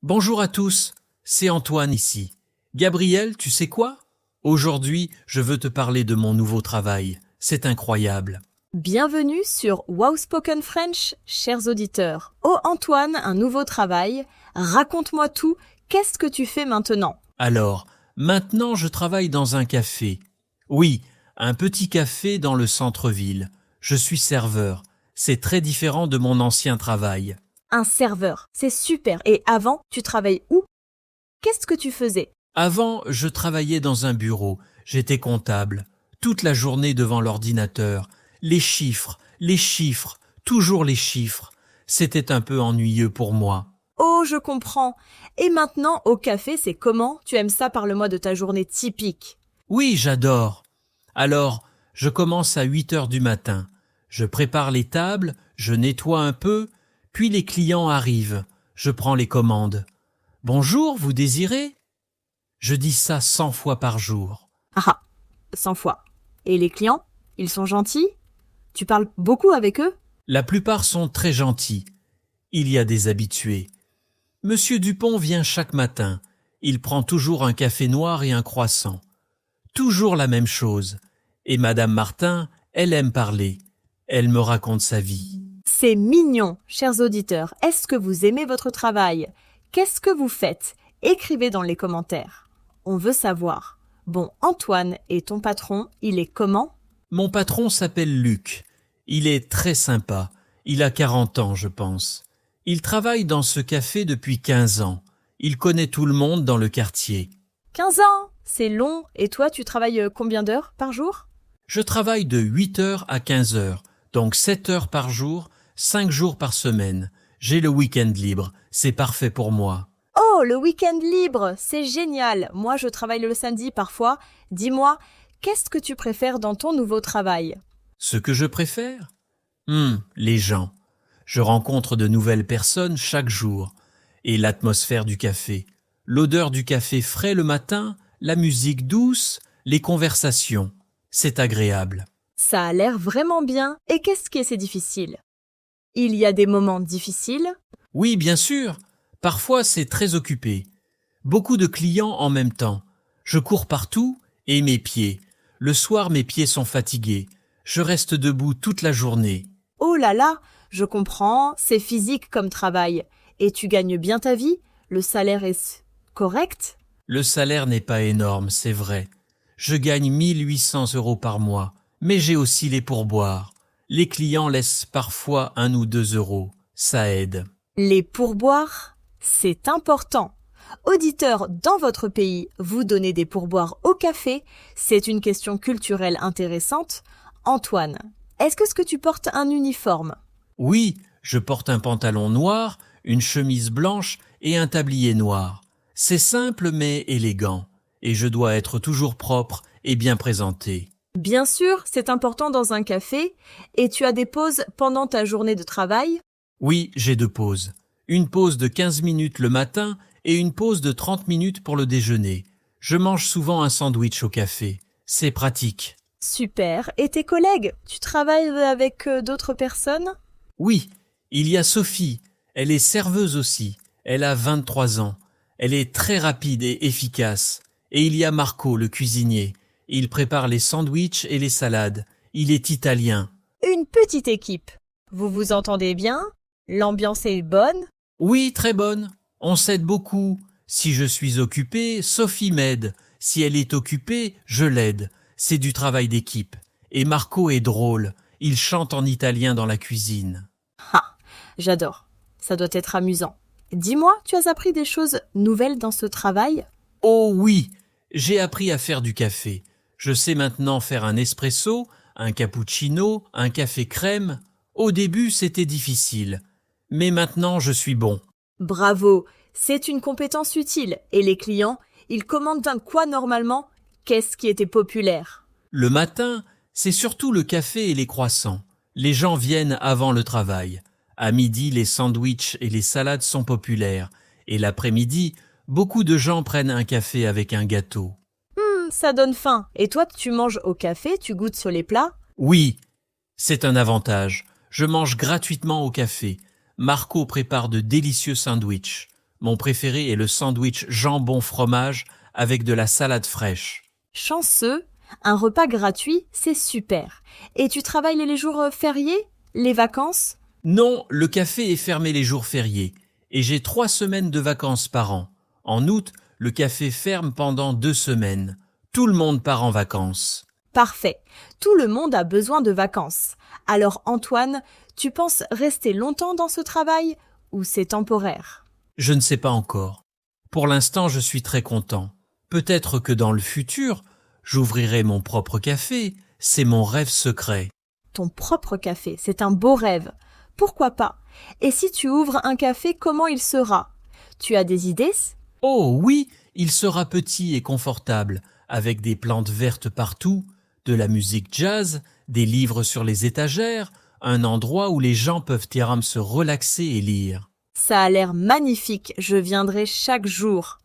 Bonjour à tous, c'est Antoine ici. Gabriel, tu sais quoi? Aujourd'hui, je veux te parler de mon nouveau travail. C'est incroyable. Bienvenue sur Wow Spoken French, chers auditeurs. Oh Antoine, un nouveau travail. Raconte-moi tout. Qu'est-ce que tu fais maintenant? Alors, maintenant je travaille dans un café. Oui, un petit café dans le centre-ville. Je suis serveur. C'est très différent de mon ancien travail. Un serveur. C'est super. Et avant, tu travailles où? Qu'est-ce que tu faisais? Avant, je travaillais dans un bureau. J'étais comptable. Toute la journée devant l'ordinateur. Les chiffres, toujours les chiffres. C'était un peu ennuyeux pour moi. Oh, je comprends. Et maintenant, au café, c'est comment? Tu aimes ça? Parle-moi de ta journée typique. Oui, j'adore. Alors, je commence à 8 heures du matin. Je prépare les tables, je nettoie un peu, puis les clients arrivent. Je prends les commandes. Bonjour, vous désirez? Je dis ça 100 fois par jour. Ah, 100 fois. Et les clients? Ils sont gentils? Tu parles beaucoup avec eux? La plupart sont très gentils. Il y a des habitués. Monsieur Dupont vient chaque matin. Il prend toujours un café noir et un croissant. Toujours la même chose. Et Madame Martin, elle aime parler. Elle me raconte sa vie. C'est mignon, chers auditeurs. Est-ce que vous aimez votre travail? Qu'est-ce que vous faites? Écrivez dans les commentaires. On veut savoir. Bon, Antoine, et ton patron, il est comment? Mon patron s'appelle Luc. Il est très sympa. Il a 40 ans, je pense. Il travaille dans ce café depuis 15 ans. Il connaît tout le monde dans le quartier. 15 ans, c'est long. Et toi, tu travailles combien d'heures par jour? Je travaille de 8 heures à 15 heures, donc 7 heures par jour, 5 jours par semaine. J'ai le week-end libre. C'est parfait pour moi. Oh, le week-end libre, c'est génial. Moi, je travaille le samedi parfois. Dis-moi, qu'est-ce que tu préfères dans ton nouveau travail? Ce que je préfère? Les gens. Je rencontre de nouvelles personnes chaque jour. Et l'atmosphère du café. L'odeur du café frais le matin, la musique douce, les conversations. C'est agréable. Ça a l'air vraiment bien. Et qu'est-ce qui est si difficile? Il y a des moments difficiles? Oui, bien sûr. Parfois, c'est très occupé. Beaucoup de clients en même temps. Je cours partout et mes pieds. Le soir, mes pieds sont fatigués. Je reste debout toute la journée. Oh là là, je comprends, c'est physique comme travail. Et tu gagnes bien ta vie? Le salaire est correct? Le salaire n'est pas énorme, c'est vrai. Je gagne 1800 € par mois, mais j'ai aussi les pourboires. Les clients laissent parfois 1 ou 2 euros. Ça aide. Les pourboires, c'est important. Auditeurs, dans votre pays, vous donnez des pourboires au café? C'est une question culturelle intéressante. Antoine, est-ce que tu portes un uniforme? Oui, je porte un pantalon noir, une chemise blanche et un tablier noir. C'est simple mais élégant, et je dois être toujours propre et bien présenté. Bien sûr, c'est important dans un café. Et tu as des pauses pendant ta journée de travail? Oui, j'ai 2 pauses. Une pause de 15 minutes le matin et une pause de 30 minutes pour le déjeuner. Je mange souvent un sandwich au café. C'est pratique. Super. Et tes collègues? Tu travailles avec d'autres personnes? Oui, il y a Sophie. Elle est serveuse aussi. Elle a 23 ans. Elle est très rapide et efficace. Et il y a Marco, le cuisinier. Il prépare les sandwichs et les salades. Il est italien. Une petite équipe. Vous vous entendez bien? L'ambiance est bonne? Oui, très bonne. On s'aide beaucoup. Si je suis occupé, Sophie m'aide. Si elle est occupée, je l'aide. C'est du travail d'équipe. Et Marco est drôle. Il chante en italien dans la cuisine. Ah, j'adore. Ça doit être amusant. Dis-moi, tu as appris des choses nouvelles dans ce travail? Oh oui, j'ai appris à faire du café. Je sais maintenant faire un espresso, un cappuccino, un café crème. Au début, c'était difficile. Mais maintenant, je suis bon. Bravo, c'est une compétence utile. Et les clients, ils commandent quoi normalement? Qu'est-ce qui était populaire? Le matin, c'est surtout le café et les croissants. Les gens viennent avant le travail. À midi, les sandwichs et les salades sont populaires. Et l'après-midi, beaucoup de gens prennent un café avec un gâteau. Ça donne faim. Et toi, tu manges au café, tu goûtes sur les plats? Oui, c'est un avantage. Je mange gratuitement au café. Marco prépare de délicieux sandwichs. Mon préféré est le sandwich jambon-fromage avec de la salade fraîche. Chanceux, un repas gratuit, c'est super. Et tu travailles les jours fériés? Les vacances? Non, le café est fermé les jours fériés et j'ai 3 semaines de vacances par an. En août, le café ferme pendant 2 semaines. Tout le monde part en vacances. Parfait. Tout le monde a besoin de vacances. Alors Antoine, tu penses rester longtemps dans ce travail ou c'est temporaire? Je ne sais pas encore. Pour l'instant, je suis très content. Peut-être que dans le futur, j'ouvrirai mon propre café. C'est mon rêve secret. Ton propre café, c'est un beau rêve. Pourquoi pas? Et si tu ouvres un café, comment il sera? Tu as des idées? Oh oui, il sera petit et confortable, avec des plantes vertes partout, de la musique jazz, des livres sur les étagères, un endroit où les gens peuvent se relaxer et lire. Ça a l'air magnifique, je viendrai chaque jour.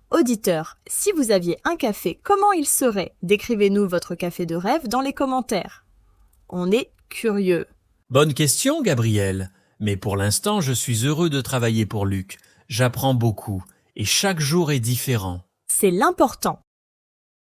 Auditeurs, si vous aviez un café, comment il serait? Décrivez-nous votre café de rêve dans les commentaires. On est curieux. Bonne question, Gabriel. Mais pour l'instant, je suis heureux de travailler pour Luc. J'apprends beaucoup, et chaque jour est différent. C'est l'important.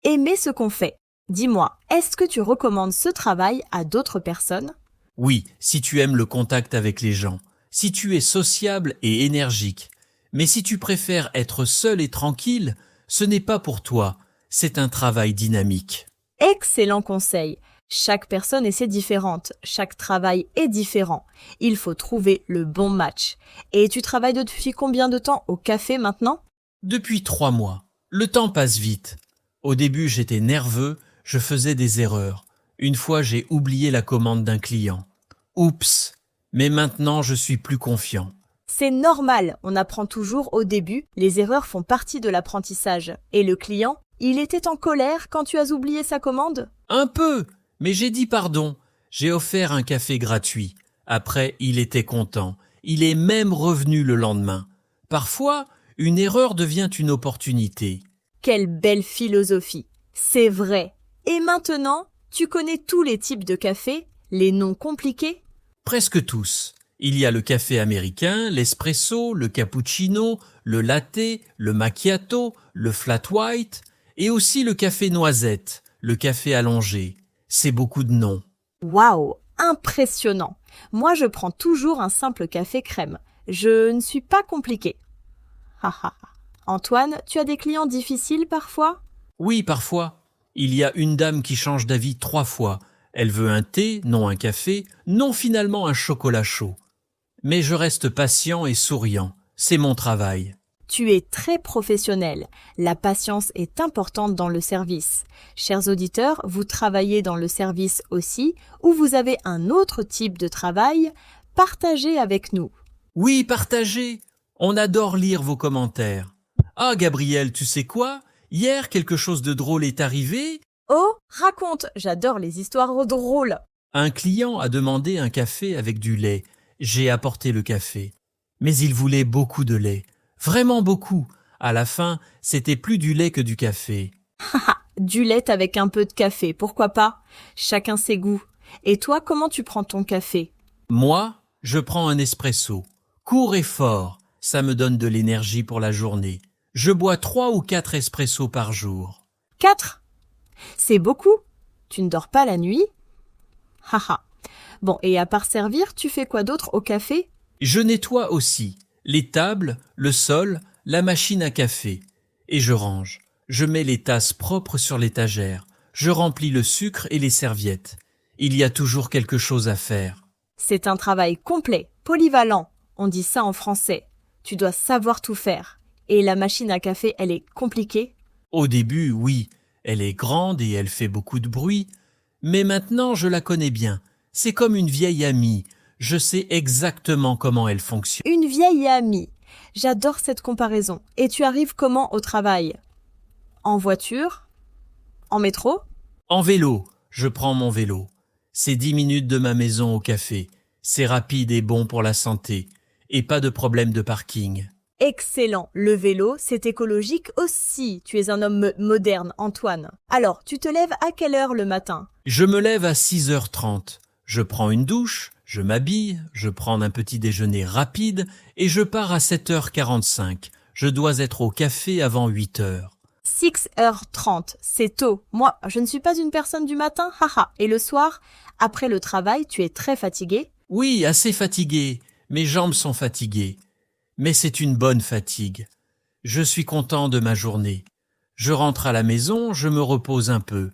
Aimer ce qu'on fait. Dis-moi, est-ce que tu recommandes ce travail à d'autres personnes? Oui, si tu aimes le contact avec les gens, si tu es sociable et énergique. Mais si tu préfères être seul et tranquille, ce n'est pas pour toi, c'est un travail dynamique. Excellent conseil. Chaque personne est différente, chaque travail est différent. Il faut trouver le bon match. Et tu travailles depuis combien de temps au café maintenant? Depuis 3 mois. Le temps passe vite. Au début, j'étais nerveux, je faisais des erreurs. Une fois, j'ai oublié la commande d'un client. Oups! Mais maintenant, je suis plus confiant. C'est normal, on apprend toujours au début, les erreurs font partie de l'apprentissage. Et le client, il était en colère quand tu as oublié sa commande? Un peu, mais j'ai dit pardon. J'ai offert un café gratuit. Après, il était content. Il est même revenu le lendemain. Parfois, une erreur devient une opportunité. Quelle belle philosophie! C'est vrai. Et maintenant, tu connais tous les types de café, les noms compliqués? Presque tous. Il y a le café américain, l'espresso, le cappuccino, le latte, le macchiato, le flat white, et aussi le café noisette, le café allongé. C'est beaucoup de noms. Waouh! Impressionnant! Moi, je prends toujours un simple café crème. Je ne suis pas compliquée. Haha. Antoine, tu as des clients difficiles parfois? Oui, parfois. Il y a une dame qui change d'avis 3 fois. Elle veut un thé, non un café, non finalement un chocolat chaud. Mais je reste patient et souriant. C'est mon travail. Tu es très professionnel. La patience est importante dans le service. Chers auditeurs, vous travaillez dans le service aussi ou vous avez un autre type de travail? Partagez avec nous. Oui, partagez. On adore lire vos commentaires. Ah, Gabriel, tu sais quoi? Hier, quelque chose de drôle est arrivé. Oh, raconte, j'adore les histoires drôles. Un client a demandé un café avec du lait. J'ai apporté le café. Mais il voulait beaucoup de lait. Vraiment beaucoup. À la fin, c'était plus du lait que du café. Du lait avec un peu de café, pourquoi pas? Chacun ses goûts. Et toi, comment tu prends ton café? Moi, je prends un espresso. Court et fort. Ça me donne de l'énergie pour la journée. Je bois 3 ou 4 espressos par jour. 4? C'est beaucoup. Tu ne dors pas la nuit? Haha. Bon, et à part servir, tu fais quoi d'autre au café? Je nettoie aussi les tables, le sol, la machine à café. Et je range. Je mets les tasses propres sur l'étagère. Je remplis le sucre et les serviettes. Il y a toujours quelque chose à faire. C'est un travail complet, polyvalent. On dit ça en français. Tu dois savoir tout faire. Et la machine à café, elle est compliquée? Au début, oui. Elle est grande et elle fait beaucoup de bruit. Mais maintenant, je la connais bien. C'est comme une vieille amie. Je sais exactement comment elle fonctionne. Une vieille amie. J'adore cette comparaison. Et tu arrives comment au travail? En voiture? En métro? En vélo. Je prends mon vélo. C'est 10 minutes de ma maison au café. C'est rapide et bon pour la santé. Et pas de problème de parking. Excellent. Le vélo, c'est écologique aussi. Tu es un homme moderne, Antoine. Alors, tu te lèves à quelle heure le matin? Je me lève à 6h30. Je prends une douche, Je m'habille, je prends un petit déjeuner rapide et je pars à 7h45. Je dois être au café avant 8h. 6h30, c'est tôt. Moi, je ne suis pas une personne du matin, haha. Et le soir, après le travail, tu es très fatigué? Oui, assez fatigué. Mes jambes sont fatiguées. Mais c'est une bonne fatigue. Je suis content de ma journée. Je rentre à la maison, je me repose un peu.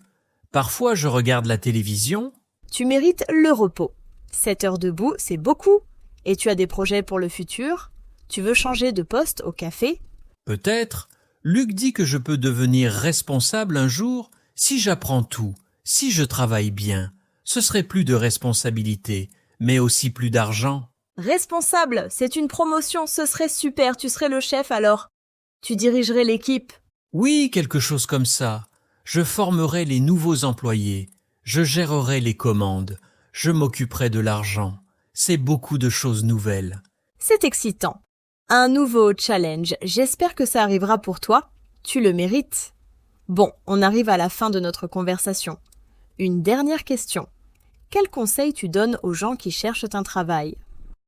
Parfois, je regarde la télévision. Tu mérites le repos. 7 heures debout, c'est beaucoup. Et tu as des projets pour le futur? Tu veux changer de poste au café? Peut-être. Luc dit que je peux devenir responsable un jour si j'apprends tout, si je travaille bien. Ce serait plus de responsabilité, mais aussi plus d'argent. Responsable, c'est une promotion, ce serait super, tu serais le chef alors. Tu dirigerais l'équipe. Oui, quelque chose comme ça. Je formerai les nouveaux employés. Je gérerai les commandes. Je m'occuperai de l'argent. C'est beaucoup de choses nouvelles. C'est excitant. Un nouveau challenge, j'espère que ça arrivera pour toi. Tu le mérites. Bon, on arrive à la fin de notre conversation. Une dernière question. Quel conseil tu donnes aux gens qui cherchent un travail?